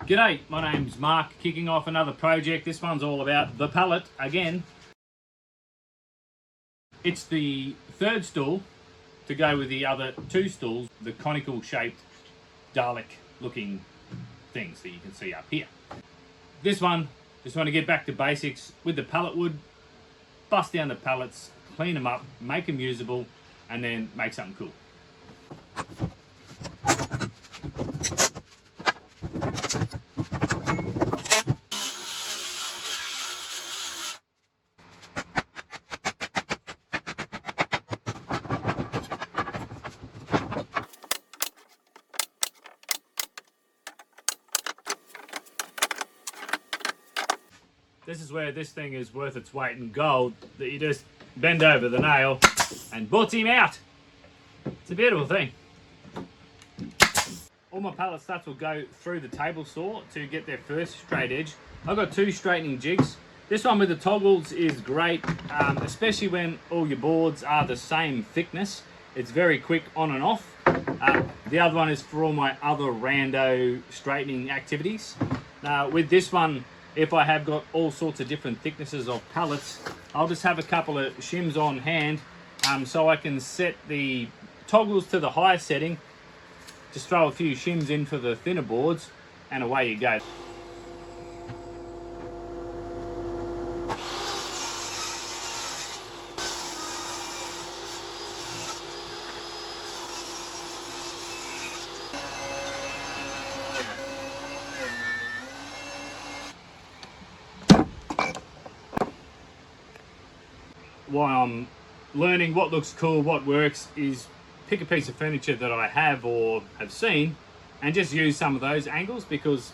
G'day, my name's Mark, kicking off another project. This one's all about the pallet again. It's the third stool to go with the other two stools, the conical shaped Dalek looking things that you can see up here. This one, just want to get back to basics with the pallet wood, bust down the pallets, clean them up, make them usable, and then make something cool. This is where this thing is worth its weight in gold, that you just bend over the nail and butts him out. It's a beautiful thing. All my pallet studs will go through the table saw to get their first straight edge. I've got two straightening jigs. This one with the toggles is great, especially when all your boards are the same thickness. It's very quick on and off. The other one is for all my other rando straightening activities. With this one, if I have got all sorts of different thicknesses of pallets, I'll just have a couple of shims on hand so I can set the toggles to the highest setting, just throw a few shims in for the thinner boards, and away you go. While I'm learning what looks cool, what works, is pick a piece of furniture that I have or have seen and just use some of those angles because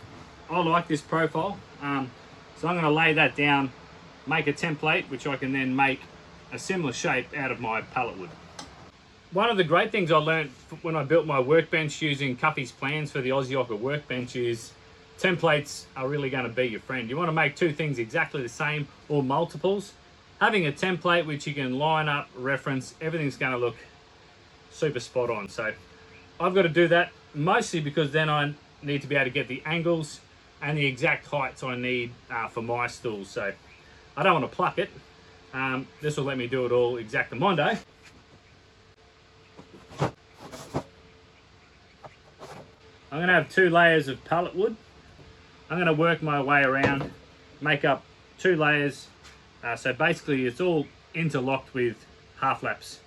I like this profile. So I'm going to lay that down, make a template which I can then make a similar shape out of my pallet wood. One of the great things I learned when I built my workbench using Cuffy's plans for the Aussie Ocker workbench is templates are really going to be your friend. You want to make two things exactly the same or multiples. Having a template which you can line up, reference, everything's going to look super spot on. So I've got to do that mostly because then I need to be able to get the angles and the exact heights I need for my stools. So I don't want to pluck it. This will let me do it all exactamundo. I'm going to have 2 layers of pallet wood. I'm going to work my way around, make up 2 layers. So basically it's all interlocked with half laps.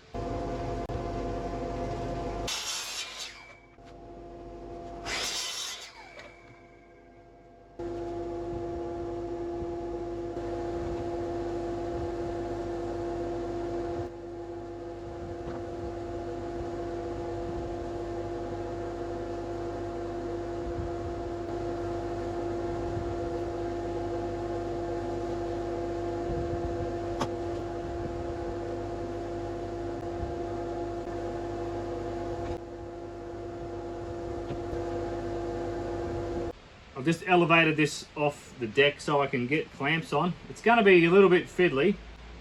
I've just elevated this off the deck so I can get clamps on. It's going to be a little bit fiddly,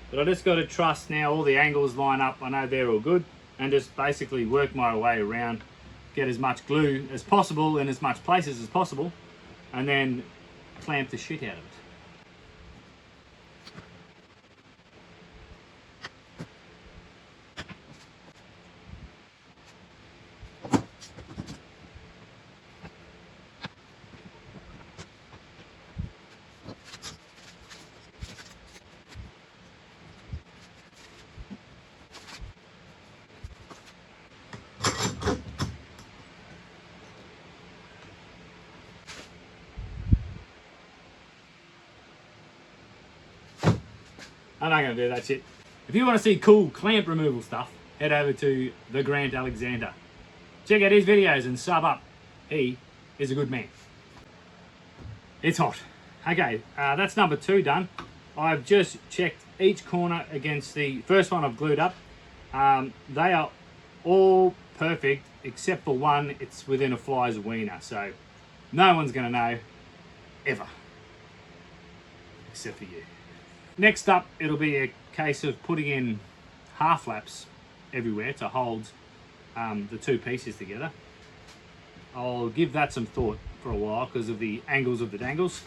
but I just got to trust now all the angles line up. I know they're all good, and just basically work my way around, get as much glue as possible in as much places as possible, and then clamp the shit out of it. I'm not going to do that shit. If you want to see cool clamp removal stuff, head over to the Grant Alexander. Check out his videos and sub up. He is a good man. It's hot. Okay, that's number 2 done. I've just checked each corner against the first one I've glued up. They are all perfect except for one. It's within a fly's wiener, so no one's going to know ever, except for you. Next up, it'll be a case of putting in half laps everywhere to hold the 2 pieces together. I'll give that some thought for a while because of the angles of the dangles.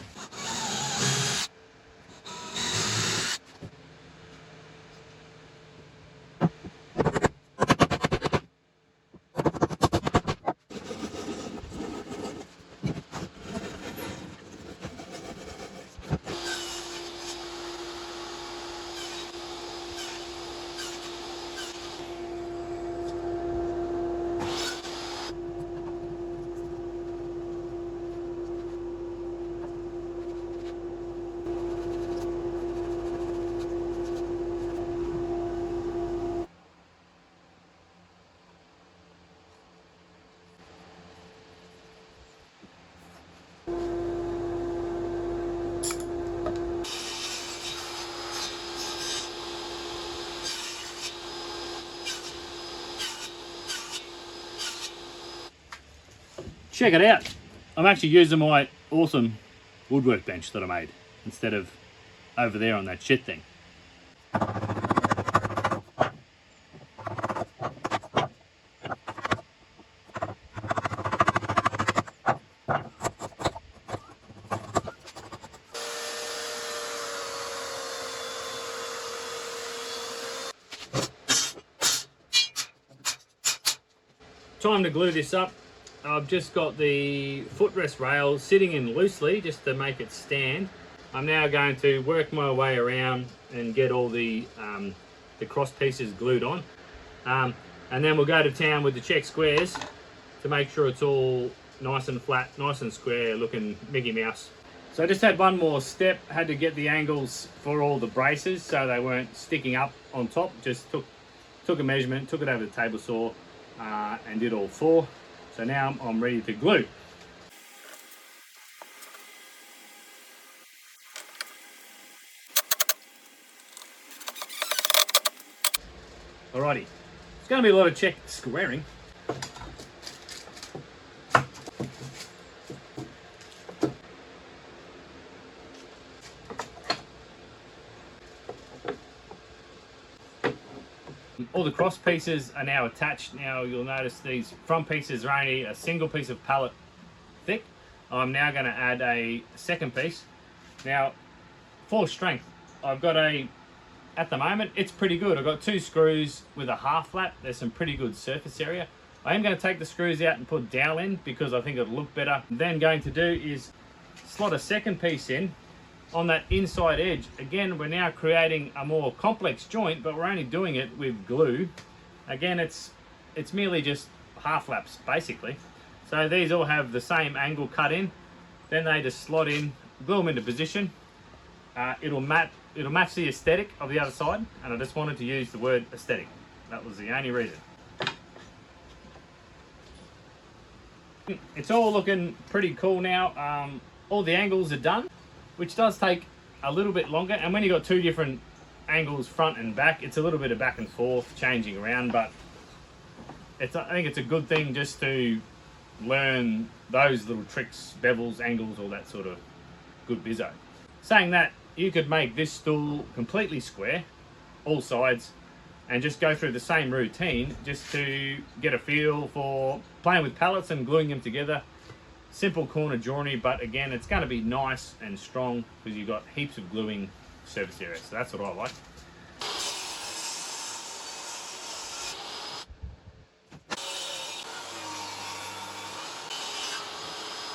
Check it out. I'm actually using my awesome woodwork bench that I made instead of over there on that shit thing. Time to glue this up. I've just got the footrest rail sitting in loosely just to make it stand. I'm now going to work my way around and get all the cross pieces glued on. And then we'll go to town with the check squares to make sure it's all nice and flat, nice and square looking Mickey Mouse. So I just had one more step, had to get the angles for all the braces so they weren't sticking up on top. Just took a measurement, took it over the table saw and did all four. So now I'm ready to glue. Alrighty, it's going to be a lot of check squaring. All the cross pieces are now attached. Now you'll notice these front pieces are only a single piece of pallet thick. I'm now going to add a second piece. Now for strength, I've got at the moment it's pretty good. I've got 2 screws with a half flat. There's some pretty good surface area. I am going to take the screws out and put dowel in because I think it'll look better. Then going to do is slot a second piece in on that inside edge. Again, we're now creating a more complex joint, but we're only doing it with glue. Again, it's merely just half laps basically. So these all have the same angle cut in. Then they just slot in, glue them into position. It'll match the aesthetic of the other side, and I just wanted to use the word aesthetic. That was the only reason. It's all looking pretty cool now. All the angles are done, which does take a little bit longer, and when you've got 2 different angles front and back, it's a little bit of back and forth changing around, but I think it's a good thing just to learn those little tricks, bevels, angles, all that sort of good bizzo. Saying that, you could make this stool completely square, all sides, and just go through the same routine just to get a feel for playing with pallets and gluing them together. Simple corner joinery, but again, it's going to be nice and strong because you've got heaps of gluing surface area. So that's what I like.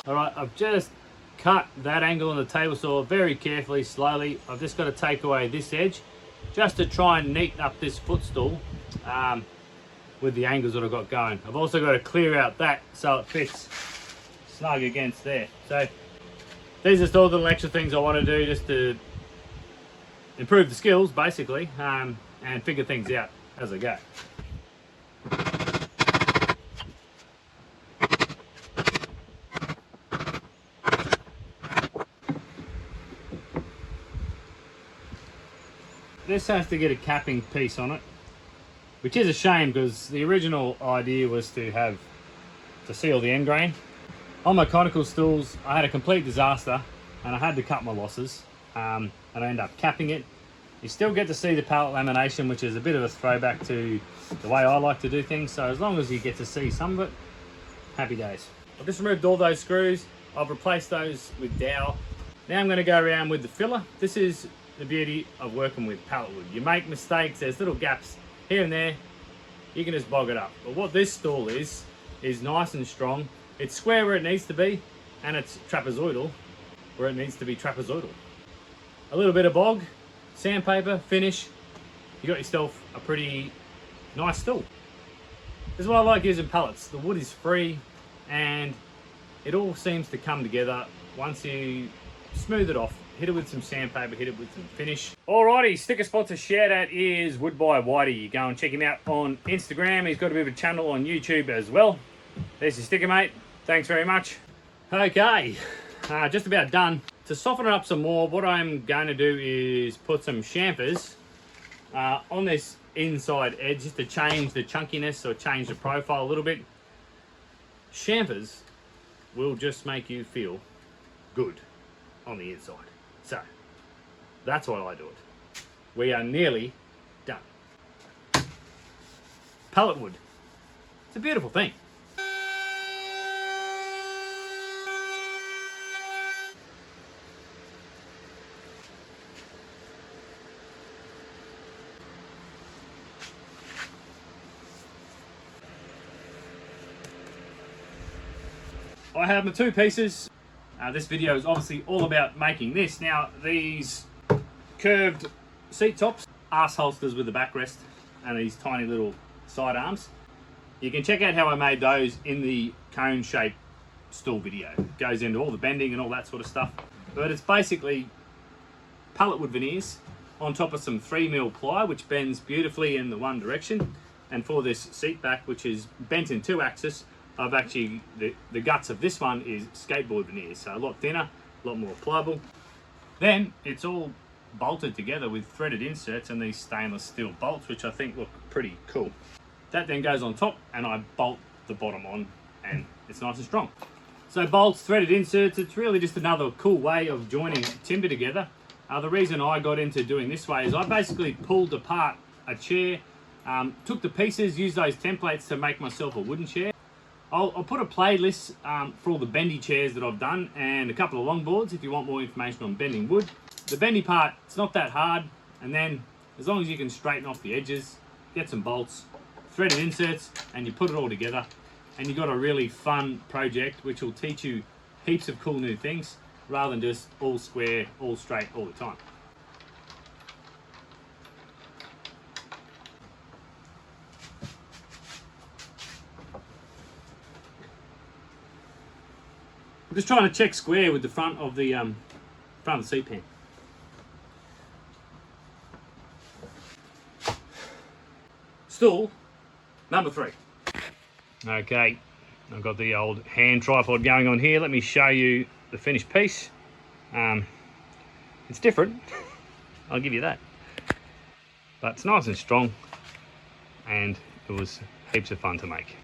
All right, I've just cut that angle on the table saw very carefully, slowly. I've just got to take away this edge just to try and neaten up this footstool with the angles that I've got going. I've also got to clear out that so it fits snug against there. So these are still the little extra things I want to do just to improve the skills basically, and figure things out as I go. This has to get a capping piece on it, which is a shame because the original idea was to seal the end grain. On my conical stools, I had a complete disaster and I had to cut my losses, and I ended up capping it. You still get to see the pallet lamination, which is a bit of a throwback to the way I like to do things. So as long as you get to see some of it, happy days. I've just removed all those screws. I've replaced those with dowel. Now I'm going to go around with the filler. This is the beauty of working with pallet wood. You make mistakes, there's little gaps here and there, you can just bog it up. But what this stool is nice and strong. It's square where it needs to be, and it's trapezoidal where it needs to be trapezoidal. A little bit of bog, sandpaper, finish, you got yourself a pretty nice stool. This is why I like using pallets. The wood is free and it all seems to come together once you smooth it off. Hit it with some sandpaper, hit it with some finish. Alrighty, sticker sponsor shout out is Wood by Whitey. You go and check him out on Instagram. He's got a bit of a channel on YouTube as well. There's your sticker, mate. Thanks very much. Okay, just about done. To soften it up some more, what I'm going to do is put some chamfers on this inside edge just to change the chunkiness or change the profile a little bit. Chamfers will just make you feel good on the inside. So that's why I do it. We are nearly done. Pallet wood. It's a beautiful thing. I have my two pieces. This video is obviously all about making this. Now, these curved seat tops, arse holsters with the backrest, and these tiny little side arms. You can check out how I made those in the cone shape stool video. It goes into all the bending and all that sort of stuff. But it's basically pallet wood veneers on top of some 3mm ply, which bends beautifully in the one direction. And for this seat back, which is bent in 2 axis, I've actually, the guts of this one is skateboard veneers, so a lot thinner, a lot more pliable. Then it's all bolted together with threaded inserts and these stainless steel bolts, which I think look pretty cool. That then goes on top and I bolt the bottom on and it's nice and strong. So bolts, threaded inserts, it's really just another cool way of joining timber together. The reason I got into doing this way is I basically pulled apart a chair, took the pieces, used those templates to make myself a wooden chair. I'll put a playlist for all the bendy chairs that I've done and a couple of longboards if you want more information on bending wood. The bendy part, it's not that hard, and then as long as you can straighten off the edges, get some bolts, threaded inserts, and you put it all together, and you've got a really fun project which will teach you heaps of cool new things rather than just all square, all straight all the time. I'm just trying to check square with the front of the seat pan. Stool number 3. Okay, I've got the old hand tripod going on here. Let me show you the finished piece. It's different, I'll give you that. But it's nice and strong, and it was heaps of fun to make.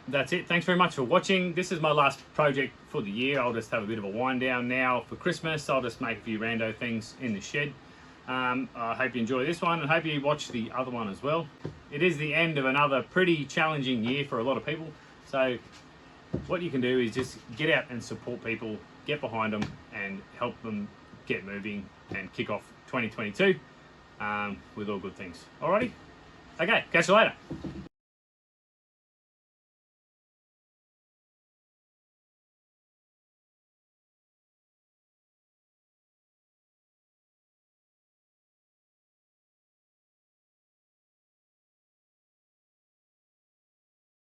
That's it. Thanks very much for watching. This is my last project for the year. I'll just have a bit of a wind down now for Christmas. I'll just make a few rando things in the shed. I hope you enjoy this one and hope you watch the other one as well. It is the end of another pretty challenging year for a lot of people. So what you can do is just get out and support people, get behind them and help them get moving and kick off 2022 with all good things. Alrighty? Okay, catch you later.